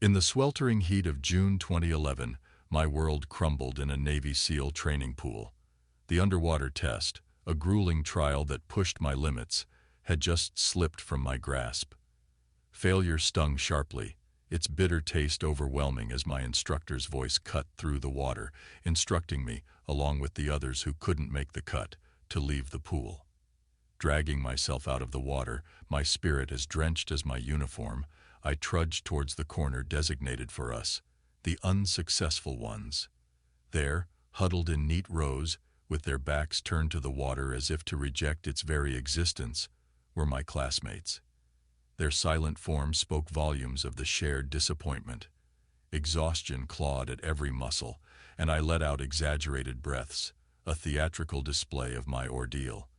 In the sweltering heat of June 2011, my world crumbled in a Navy SEAL training pool. The underwater test, a grueling trial that pushed my limits, had just slipped from my grasp. Failure stung sharply, its bitter taste overwhelming as my instructor's voice cut through the water, instructing me, along with the others who couldn't make the cut, to leave the pool. Dragging myself out of the water, my spirit as drenched as my uniform, I trudged towards the corner designated for us, the unsuccessful ones. There, huddled in neat rows, with their backs turned to the water as if to reject its very existence, were my classmates. Their silent forms spoke volumes of the shared disappointment. Exhaustion clawed at every muscle, and I let out exaggerated breaths, a theatrical display of my ordeal.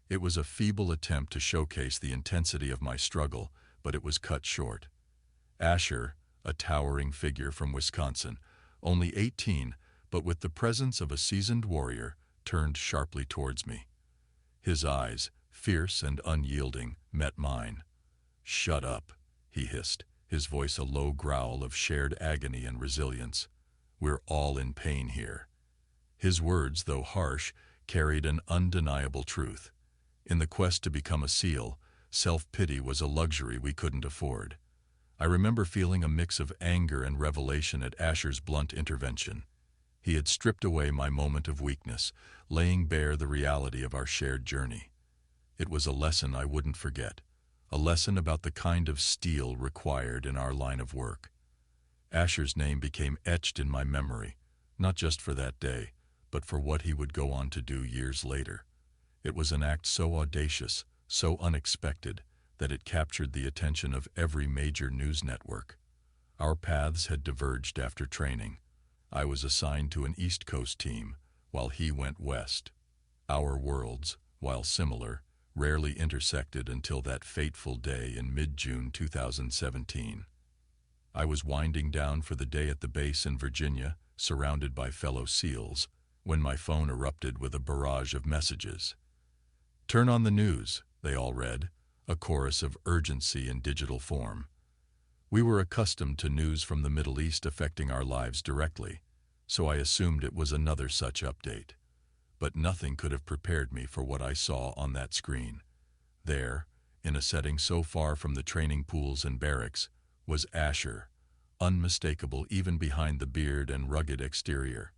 It was a feeble attempt to showcase the intensity of my struggle, but it was cut short. Asher, a towering figure from Wisconsin, only 18, but with the presence of a seasoned warrior, turned sharply towards me. His eyes, fierce and unyielding, met mine. "Shut up," he hissed, his voice a low growl of shared agony and resilience. "We're all in pain here." His words, though harsh, carried an undeniable truth. In the quest to become a SEAL, self-pity was a luxury we couldn't afford. I remember feeling a mix of anger and revelation at Asher's blunt intervention. He had stripped away my moment of weakness, laying bare the reality of our shared journey. It was a lesson I wouldn't forget, a lesson about the kind of steel required in our line of work. Asher's name became etched in my memory, not just for that day, but for what he would go on to do years later. It was an act so audacious, so unexpected, that it captured the attention of every major news network. Our paths had diverged after training. I was assigned to an East Coast team, while he went west. Our worlds, while similar, rarely intersected until that fateful day in mid-June 2017. I was winding down for the day at the base in Virginia, surrounded by fellow SEALs, when my phone erupted with a barrage of messages. "Turn on the news," they all read, a chorus of urgency in digital form. We were accustomed to news from the Middle East affecting our lives directly, so I assumed it was another such update. But nothing could have prepared me for what I saw on that screen. There, in a setting so far from the training pools and barracks, was Asher, unmistakable even behind the beard and rugged exterior.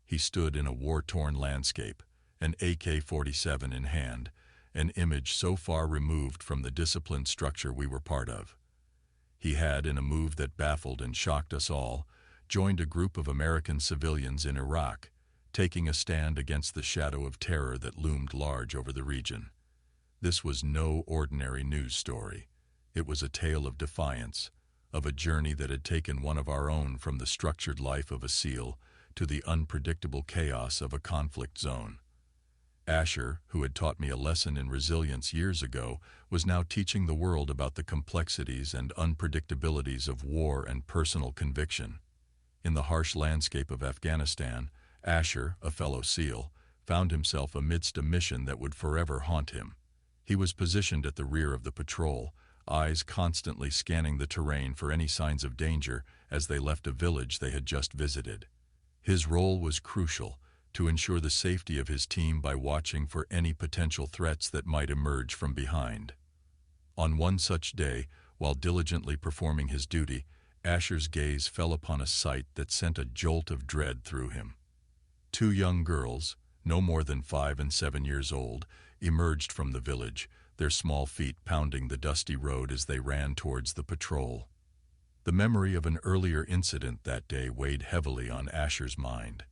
He stood in a war-torn landscape, an AK-47 in hand, an image so far removed from the disciplined structure we were part of. He had, in a move that baffled and shocked us all, joined a group of American civilians in Iraq, taking a stand against the shadow of terror that loomed large over the region. This was no ordinary news story. It was a tale of defiance, of a journey that had taken one of our own from the structured life of a SEAL to the unpredictable chaos of a conflict zone. Asher, who had taught me a lesson in resilience years ago, was now teaching the world about the complexities and unpredictabilities of war and personal conviction. In the harsh landscape of Afghanistan, Asher, a fellow SEAL, found himself amidst a mission that would forever haunt him. He was positioned at the rear of the patrol, eyes constantly scanning the terrain for any signs of danger as they left a village they had just visited. His role was crucial, to ensure the safety of his team by watching for any potential threats that might emerge from behind. On one such day, while diligently performing his duty, Asher's gaze fell upon a sight that sent a jolt of dread through him. Two young girls, no more than 5 and 7 years old, emerged from the village, their small feet pounding the dusty road as they ran towards the patrol. The memory of an earlier incident that day weighed heavily on Asher's mind.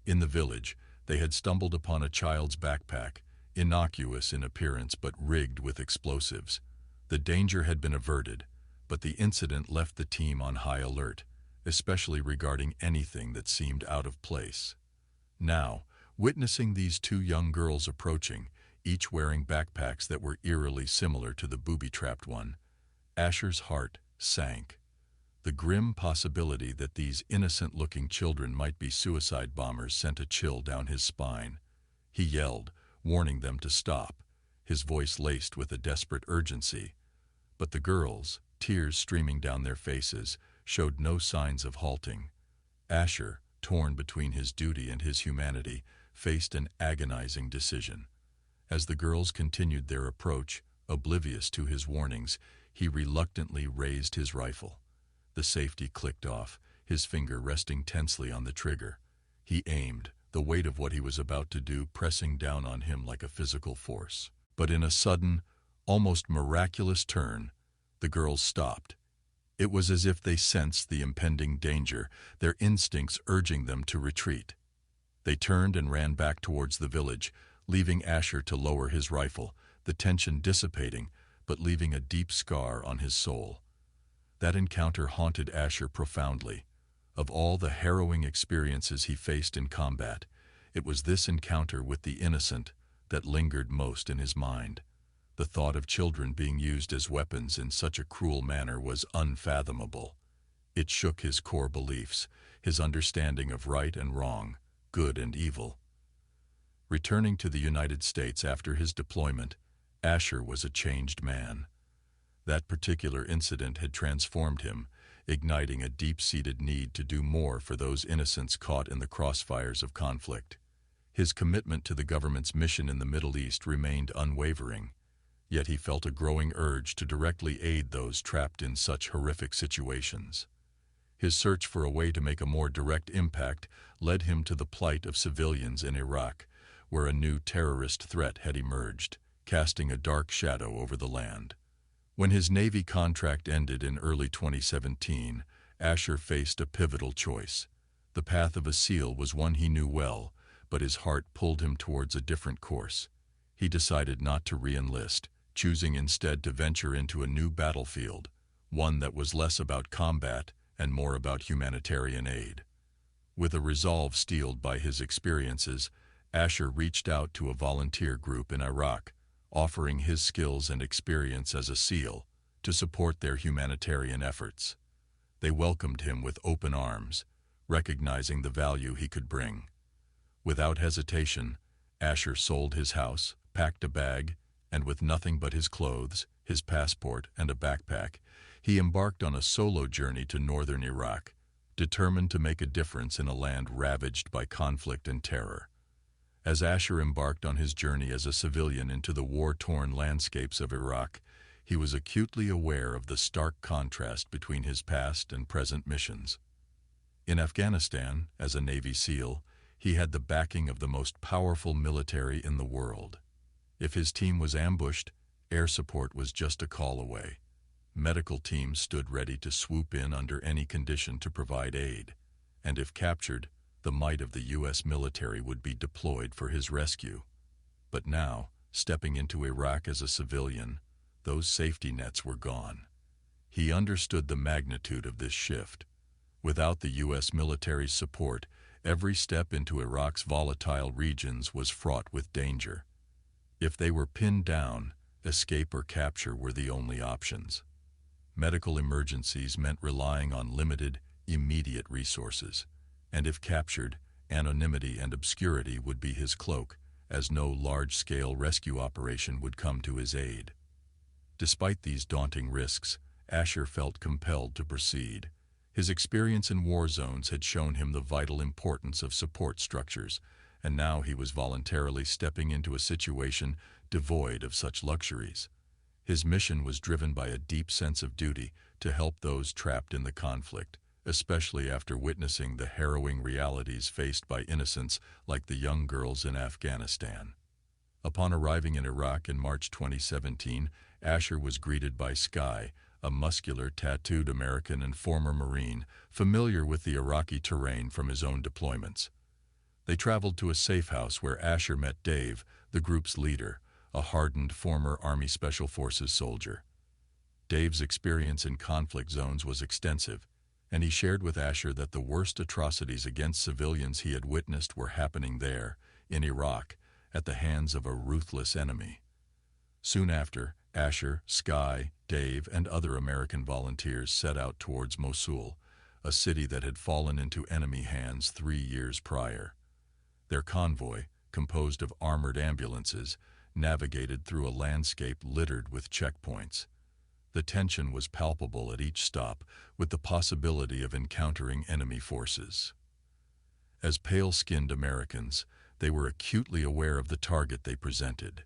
In the village, they had stumbled upon a child's backpack, innocuous in appearance but rigged with explosives. The danger had been averted, but the incident left the team on high alert, especially regarding anything that seemed out of place. Now, witnessing these two young girls approaching, each wearing backpacks that were eerily similar to the booby-trapped one, Asher's heart sank. The grim possibility that these innocent-looking children might be suicide bombers sent a chill down his spine. He yelled, warning them to stop, his voice laced with a desperate urgency. But the girls, tears streaming down their faces, showed no signs of halting. Asher, torn between his duty and his humanity, faced an agonizing decision. As the girls continued their approach, oblivious to his warnings, he reluctantly raised his rifle. The safety clicked off, his finger resting tensely on the trigger. He aimed, the weight of what he was about to do pressing down on him like a physical force. But in a sudden, almost miraculous turn, the girls stopped. It was as if they sensed the impending danger, their instincts urging them to retreat. They turned and ran back towards the village, leaving Asher to lower his rifle, the tension dissipating, but leaving a deep scar on his soul. That encounter haunted Asher profoundly. Of all the harrowing experiences he faced in combat, it was this encounter with the innocent that lingered most in his mind. The thought of children being used as weapons in such a cruel manner was unfathomable. It shook his core beliefs, his understanding of right and wrong, good and evil. Returning to the United States after his deployment, Asher was a changed man. That particular incident had transformed him, igniting a deep-seated need to do more for those innocents caught in the crossfires of conflict. His commitment to the government's mission in the Middle East remained unwavering, yet he felt a growing urge to directly aid those trapped in such horrific situations. His search for a way to make a more direct impact led him to the plight of civilians in Iraq, where a new terrorist threat had emerged, casting a dark shadow over the land. When his Navy contract ended in early 2017, Asher faced a pivotal choice. The path of a SEAL was one he knew well, but his heart pulled him towards a different course. He decided not to re-enlist, choosing instead to venture into a new battlefield, one that was less about combat and more about humanitarian aid. With a resolve steeled by his experiences, Asher reached out to a volunteer group in Iraq, offering his skills and experience as a SEAL to support their humanitarian efforts. They welcomed him with open arms, recognizing the value he could bring. Without hesitation, Asher sold his house, packed a bag, and with nothing but his clothes, his passport, and a backpack, he embarked on a solo journey to northern Iraq, determined to make a difference in a land ravaged by conflict and terror. As Asher embarked on his journey as a civilian into the war-torn landscapes of Iraq, he was acutely aware of the stark contrast between his past and present missions. In Afghanistan, as a Navy SEAL, he had the backing of the most powerful military in the world. If his team was ambushed, air support was just a call away. Medical teams stood ready to swoop in under any condition to provide aid, and if captured, the might of the U.S. military would be deployed for his rescue. But now, stepping into Iraq as a civilian, those safety nets were gone. He understood the magnitude of this shift. Without the U.S. military's support, every step into Iraq's volatile regions was fraught with danger. If they were pinned down, escape or capture were the only options. Medical emergencies meant relying on limited, immediate resources, and if captured, anonymity and obscurity would be his cloak, as no large-scale rescue operation would come to his aid. Despite these daunting risks, Asher felt compelled to proceed. His experience in war zones had shown him the vital importance of support structures, and now he was voluntarily stepping into a situation devoid of such luxuries. His mission was driven by a deep sense of duty to help those trapped in the conflict, especially after witnessing the harrowing realities faced by innocents like the young girls in Afghanistan. Upon arriving in Iraq in March 2017, Asher was greeted by Sky, a muscular, tattooed American and former Marine, familiar with the Iraqi terrain from his own deployments. They traveled to a safe house where Asher met Dave, the group's leader, a hardened former Army Special Forces soldier. Dave's experience in conflict zones was extensive, and he shared with Asher that the worst atrocities against civilians he had witnessed were happening there, in Iraq, at the hands of a ruthless enemy. Soon after, Asher, Sky, Dave, and other American volunteers set out towards Mosul, a city that had fallen into enemy hands 3 years prior. Their convoy, composed of armored ambulances, navigated through a landscape littered with checkpoints. The tension was palpable at each stop, with the possibility of encountering enemy forces. As pale-skinned Americans, they were acutely aware of the target they presented.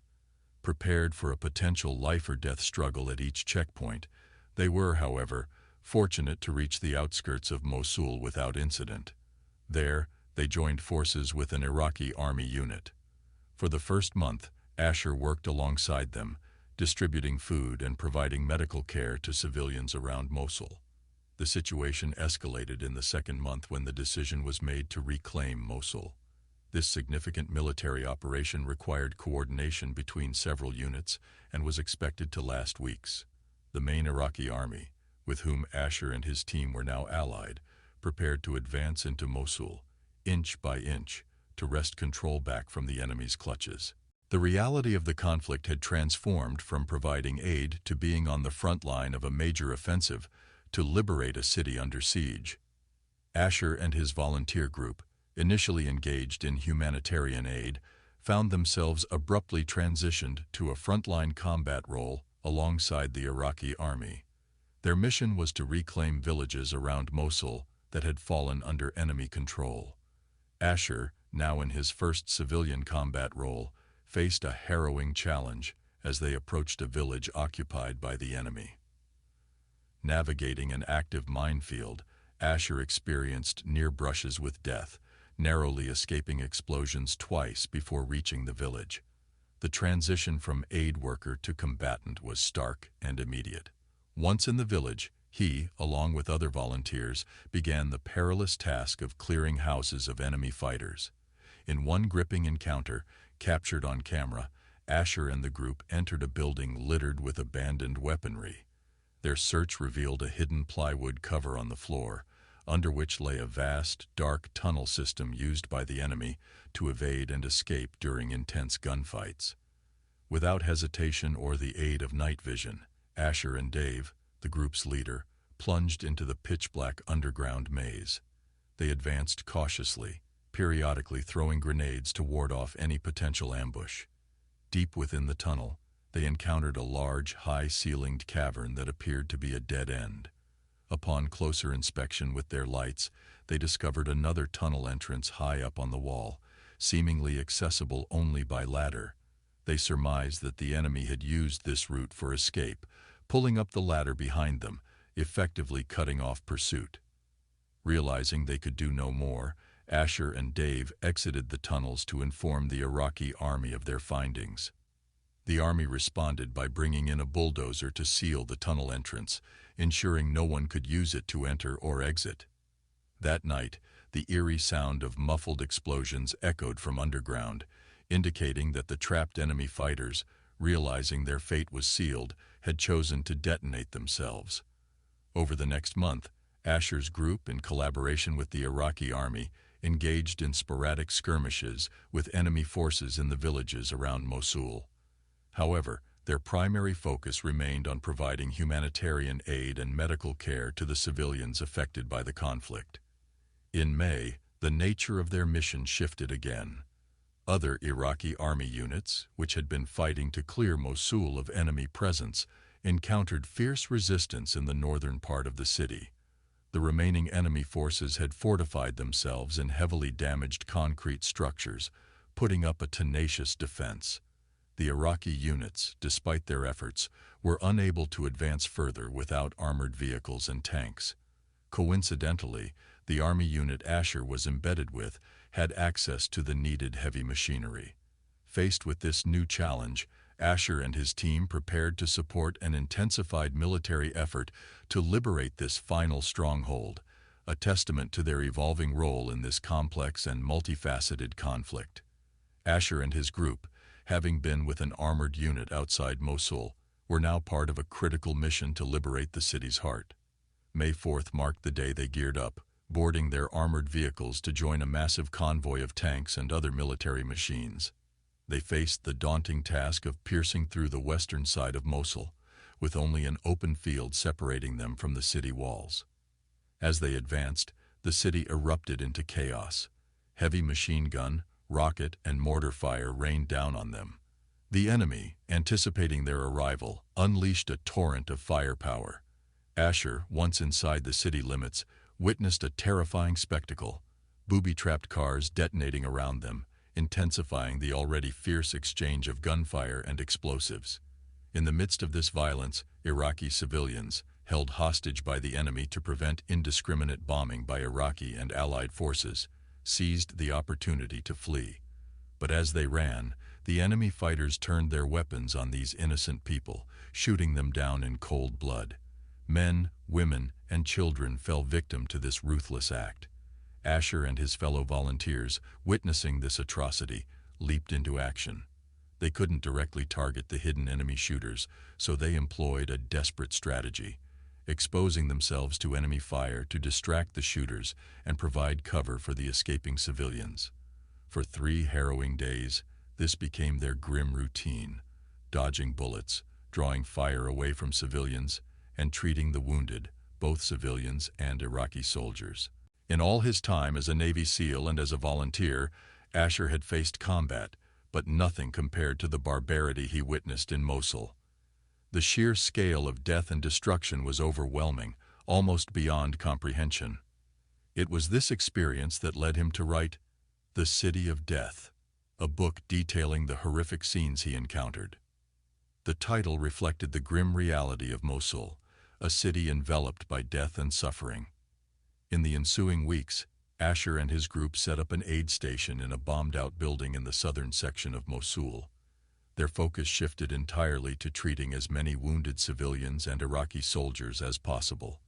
Prepared for a potential life-or-death struggle at each checkpoint, they were, however, fortunate to reach the outskirts of Mosul without incident. There, they joined forces with an Iraqi army unit. For the first month, Asher worked alongside them, distributing food and providing medical care to civilians around Mosul. The situation escalated in the second month when the decision was made to reclaim Mosul. This significant military operation required coordination between several units and was expected to last weeks. The main Iraqi army, with whom Asher and his team were now allied, prepared to advance into Mosul, inch by inch, to wrest control back from the enemy's clutches. The reality of the conflict had transformed from providing aid to being on the front line of a major offensive to liberate a city under siege. Asher and his volunteer group, initially engaged in humanitarian aid, found themselves abruptly transitioned to a frontline combat role alongside the Iraqi army. Their mission was to reclaim villages around Mosul that had fallen under enemy control. Asher, now in his first civilian combat role, faced a harrowing challenge as they approached a village occupied by the enemy. Navigating an active minefield, Asher experienced near brushes with death, narrowly escaping explosions twice before reaching the village. The transition from aid worker to combatant was stark and immediate. Once in the village, he, along with other volunteers, began the perilous task of clearing houses of enemy fighters. In one gripping encounter, captured on camera, Asher and the group entered a building littered with abandoned weaponry. Their search revealed a hidden plywood cover on the floor, under which lay a vast, dark tunnel system used by the enemy to evade and escape during intense gunfights. Without hesitation or the aid of night vision, Asher and Dave, the group's leader, plunged into the pitch-black underground maze. They advanced cautiously, periodically throwing grenades to ward off any potential ambush. Deep within the tunnel, they encountered a large, high-ceilinged cavern that appeared to be a dead end. Upon closer inspection with their lights, they discovered another tunnel entrance high up on the wall, seemingly accessible only by ladder. They surmised that the enemy had used this route for escape, pulling up the ladder behind them, effectively cutting off pursuit. Realizing they could do no more, Asher and Dave exited the tunnels to inform the Iraqi army of their findings. The army responded by bringing in a bulldozer to seal the tunnel entrance, ensuring no one could use it to enter or exit. That night, the eerie sound of muffled explosions echoed from underground, indicating that the trapped enemy fighters, realizing their fate was sealed, had chosen to detonate themselves. Over the next month, Asher's group, in collaboration with the Iraqi army, engaged in sporadic skirmishes with enemy forces in the villages around Mosul. However, their primary focus remained on providing humanitarian aid and medical care to the civilians affected by the conflict. In May, the nature of their mission shifted again. Other Iraqi army units, which had been fighting to clear Mosul of enemy presence, encountered fierce resistance in the northern part of the city. The remaining enemy forces had fortified themselves in heavily damaged concrete structures, putting up a tenacious defense. The Iraqi units, despite their efforts, were unable to advance further without armored vehicles and tanks. Coincidentally, the army unit Asher was embedded with had access to the needed heavy machinery. Faced with this new challenge, Asher and his team prepared to support an intensified military effort to liberate this final stronghold, a testament to their evolving role in this complex and multifaceted conflict. Asher and his group, having been with an armored unit outside Mosul, were now part of a critical mission to liberate the city's heart. May 4th marked the day they geared up, boarding their armored vehicles to join a massive convoy of tanks and other military machines. They faced the daunting task of piercing through the western side of Mosul, with only an open field separating them from the city walls. As they advanced, the city erupted into chaos. Heavy machine gun, rocket, and mortar fire rained down on them. The enemy, anticipating their arrival, unleashed a torrent of firepower. Asher, once inside the city limits, witnessed a terrifying spectacle, booby-trapped cars detonating around them, intensifying the already fierce exchange of gunfire and explosives. In the midst of this violence, Iraqi civilians, held hostage by the enemy to prevent indiscriminate bombing by Iraqi and allied forces, seized the opportunity to flee. But as they ran, the enemy fighters turned their weapons on these innocent people, shooting them down in cold blood. Men, women, and children fell victim to this ruthless act. Asher and his fellow volunteers, witnessing this atrocity, leaped into action. They couldn't directly target the hidden enemy shooters, so they employed a desperate strategy, exposing themselves to enemy fire to distract the shooters and provide cover for the escaping civilians. For 3 harrowing days, this became their grim routine, dodging bullets, drawing fire away from civilians, and treating the wounded, both civilians and Iraqi soldiers. In all his time as a Navy SEAL and as a volunteer, Asher had faced combat, but nothing compared to the barbarity he witnessed in Mosul. The sheer scale of death and destruction was overwhelming, almost beyond comprehension. It was this experience that led him to write The City of Death, a book detailing the horrific scenes he encountered. The title reflected the grim reality of Mosul, a city enveloped by death and suffering. In the ensuing weeks, Asher and his group set up an aid station in a bombed-out building in the southern section of Mosul. Their focus shifted entirely to treating as many wounded civilians and Iraqi soldiers as possible.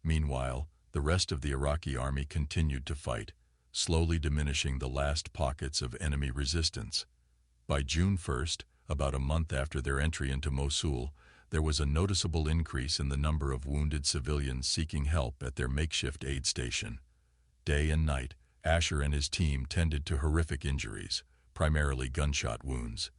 Meanwhile, the rest of the Iraqi army continued to fight, slowly diminishing the last pockets of enemy resistance. By June 1st, about a month after their entry into Mosul, there was a noticeable increase in the number of wounded civilians seeking help at their makeshift aid station. Day and night, Asher and his team tended to horrific injuries, primarily gunshot wounds.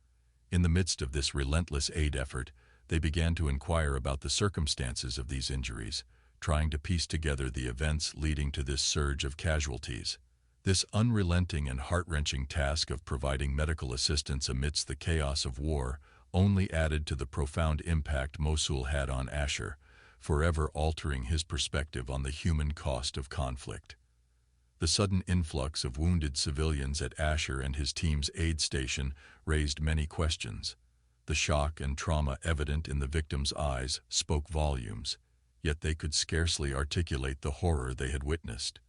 In the midst of this relentless aid effort, they began to inquire about the circumstances of these injuries, trying to piece together the events leading to this surge of casualties. This unrelenting and heart-wrenching task of providing medical assistance amidst the chaos of war only added to the profound impact Mosul had on Asher, forever altering his perspective on the human cost of conflict. The sudden influx of wounded civilians at Asher and his team's aid station raised many questions. The shock and trauma evident in the victims' eyes spoke volumes, yet they could scarcely articulate the horror they had witnessed.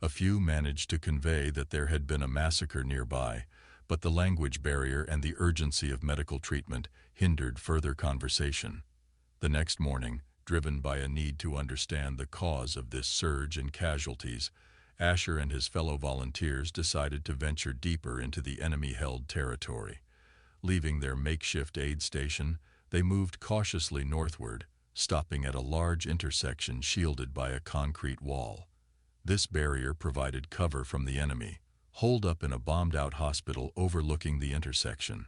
A few managed to convey that there had been a massacre nearby, but the language barrier and the urgency of medical treatment hindered further conversation. The next morning, driven by a need to understand the cause of this surge in casualties, Asher and his fellow volunteers decided to venture deeper into the enemy-held territory. Leaving their makeshift aid station, they moved cautiously northward, stopping at a large intersection shielded by a concrete wall. This barrier provided cover from the enemy, holed up in a bombed-out hospital overlooking the intersection.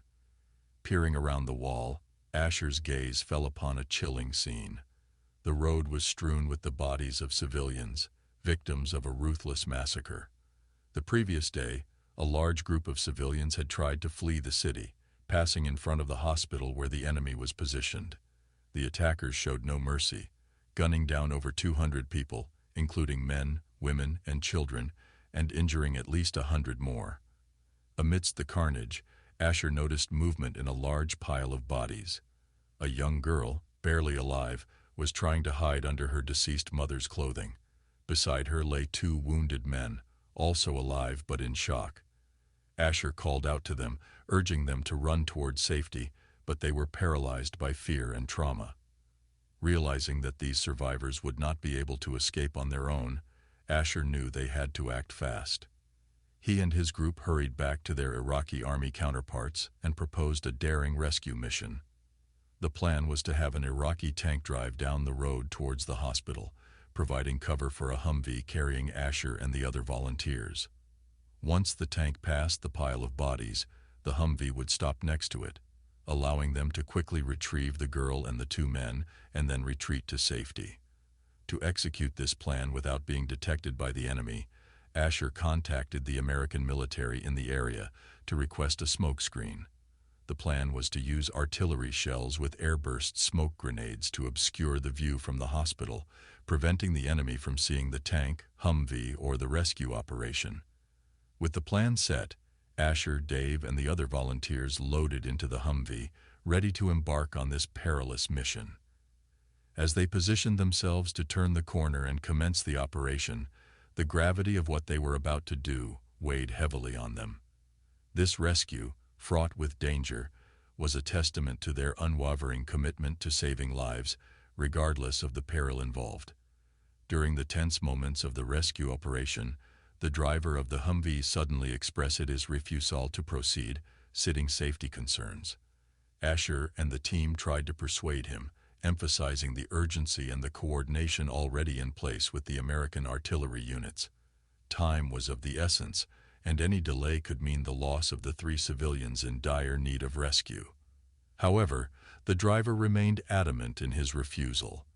Peering around the wall, Asher's gaze fell upon a chilling scene. The road was strewn with the bodies of civilians, victims of a ruthless massacre. The previous day, a large group of civilians had tried to flee the city, passing in front of the hospital where the enemy was positioned. The attackers showed no mercy, gunning down over 200 people, including men, women, and children, and injuring at least 100 more. Amidst the carnage, Asher noticed movement in a large pile of bodies. A young girl, barely alive, was trying to hide under her deceased mother's clothing. Beside her lay 2 wounded men, also alive but in shock. Asher called out to them, urging them to run toward safety, but they were paralyzed by fear and trauma. Realizing that these survivors would not be able to escape on their own, Asher knew they had to act fast. He and his group hurried back to their Iraqi army counterparts and proposed a daring rescue mission. The plan was to have an Iraqi tank drive down the road towards the hospital, providing cover for a Humvee carrying Asher and the other volunteers. Once the tank passed the pile of bodies, the Humvee would stop next to it, allowing them to quickly retrieve the girl and the 2 men and then retreat to safety. To execute this plan without being detected by the enemy, Asher contacted the American military in the area to request a smoke screen. The plan was to use artillery shells with airburst smoke grenades to obscure the view from the hospital, preventing the enemy from seeing the tank, Humvee, or the rescue operation. With the plan set, Asher, Dave, and the other volunteers loaded into the Humvee, ready to embark on this perilous mission. As they positioned themselves to turn the corner and commence the operation, the gravity of what they were about to do weighed heavily on them. This rescue, fraught with danger, was a testament to their unwavering commitment to saving lives, regardless of the peril involved. During the tense moments of the rescue operation, the driver of the Humvee suddenly expressed his refusal to proceed, citing safety concerns. Asher and the team tried to persuade him, emphasizing the urgency and the coordination already in place with the American artillery units. Time was of the essence, and any delay could mean the loss of the 3 civilians in dire need of rescue. However, the driver remained adamant in his refusal.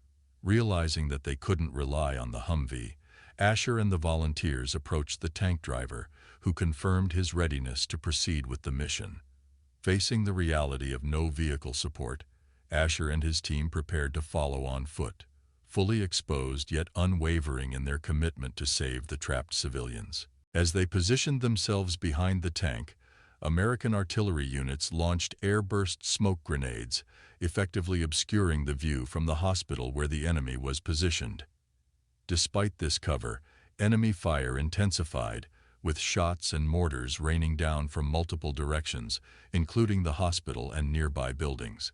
Realizing that they couldn't rely on the Humvee, Asher and the volunteers approached the tank driver, who confirmed his readiness to proceed with the mission. Facing the reality of no vehicle support, Asher and his team prepared to follow on foot, fully exposed yet unwavering in their commitment to save the trapped civilians. As they positioned themselves behind the tank, American artillery units launched airburst smoke grenades, effectively obscuring the view from the hospital where the enemy was positioned. Despite this cover, enemy fire intensified, with shots and mortars raining down from multiple directions, including the hospital and nearby buildings.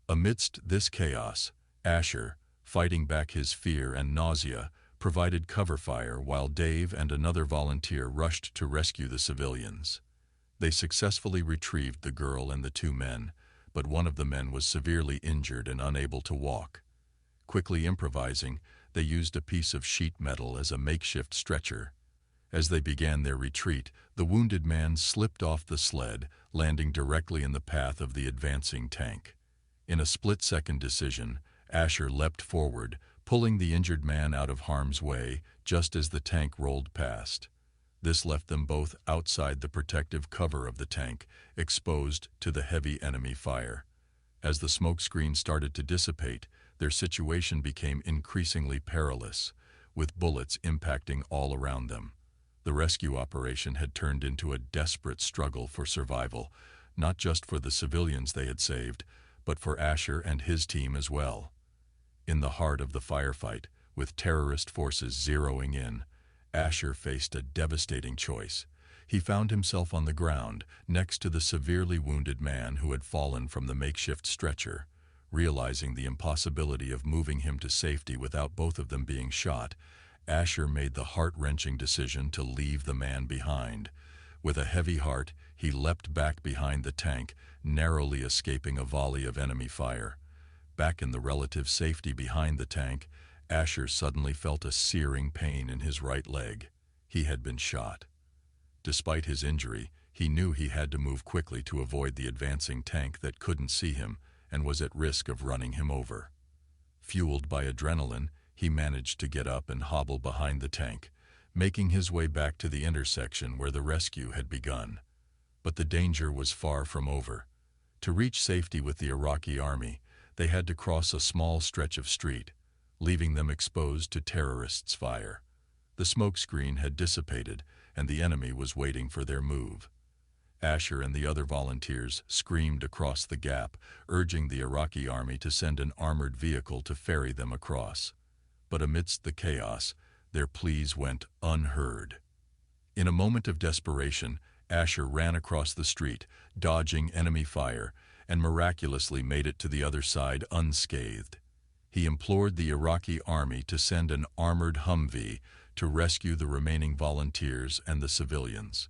Amidst this chaos, Asher, fighting back his fear and nausea, provided cover fire while Dave and another volunteer rushed to rescue the civilians. They successfully retrieved the girl and the 2 men, but one of the men was severely injured and unable to walk. Quickly improvising, they used a piece of sheet metal as a makeshift stretcher. As they began their retreat, the wounded man slipped off the sled, landing directly in the path of the advancing tank. In a split-second decision, Asher leapt forward, pulling the injured man out of harm's way just as the tank rolled past. This left them both outside the protective cover of the tank, exposed to the heavy enemy fire. As the smoke screen started to dissipate, their situation became increasingly perilous, with bullets impacting all around them. The rescue operation had turned into a desperate struggle for survival, not just for the civilians they had saved, but for Asher and his team as well. In the heart of the firefight, with terrorist forces zeroing in, Asher faced a devastating choice. He found himself on the ground, next to the severely wounded man who had fallen from the makeshift stretcher. Realizing the impossibility of moving him to safety without both of them being shot, Asher made the heart-wrenching decision to leave the man behind. With a heavy heart, he leapt back behind the tank, narrowly escaping a volley of enemy fire. Back in the relative safety behind the tank, Asher suddenly felt a searing pain in his right leg. He had been shot. Despite his injury, he knew he had to move quickly to avoid the advancing tank that couldn't see him and was at risk of running him over. Fueled by adrenaline, he managed to get up and hobble behind the tank, making his way back to the intersection where the rescue had begun. But the danger was far from over. To reach safety with the Iraqi army, they had to cross a small stretch of street, leaving them exposed to terrorists' fire. The smoke screen had dissipated, and the enemy was waiting for their move. Asher and the other volunteers screamed across the gap, urging the Iraqi army to send an armored vehicle to ferry them across. But amidst the chaos, their pleas went unheard. In a moment of desperation, Asher ran across the street, dodging enemy fire, and miraculously made it to the other side unscathed. He implored the Iraqi army to send an armored Humvee to rescue the remaining volunteers and the civilians.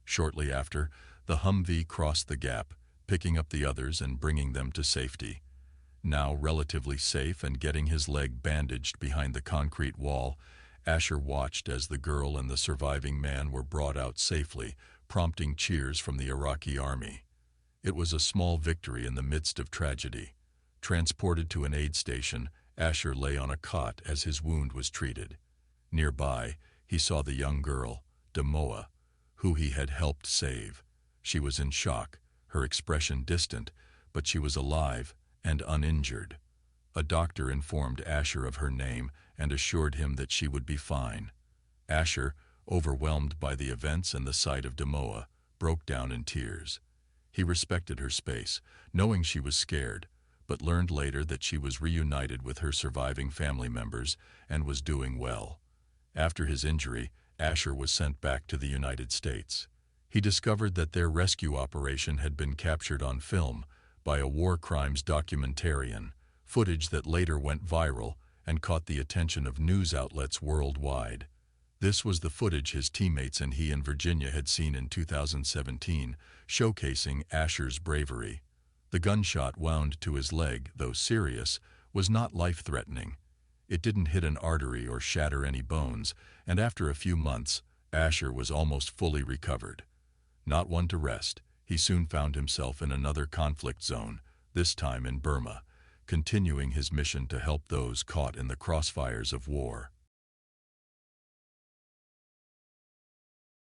Shortly after, the Humvee crossed the gap, picking up the others and bringing them to safety. Now relatively safe and getting his leg bandaged behind the concrete wall, Asher watched as the girl and the surviving man were brought out safely, prompting cheers from the Iraqi army. It was a small victory in the midst of tragedy. Transported to an aid station, Asher lay on a cot as his wound was treated. Nearby, he saw the young girl, Demoa, who he had helped save. She was in shock, her expression distant, but she was alive and uninjured. A doctor informed Asher of her name and assured him that she would be fine. Asher, overwhelmed by the events and the sight of Demoa, broke down in tears. He respected her space, knowing she was scared, but learned later that she was reunited with her surviving family members and was doing well. After his injury, Asher was sent back to the United States. He discovered that their rescue operation had been captured on film by a war crimes documentarian, footage that later went viral and caught the attention of news outlets worldwide. This was the footage his teammates and he in Virginia had seen in 2017, showcasing Asher's bravery. The gunshot wound to his leg, though serious, was not life-threatening. It didn't hit an artery or shatter any bones, and after a few months, Asher was almost fully recovered. Not one to rest, he soon found himself in another conflict zone, this time in Burma, continuing his mission to help those caught in the crossfires of war.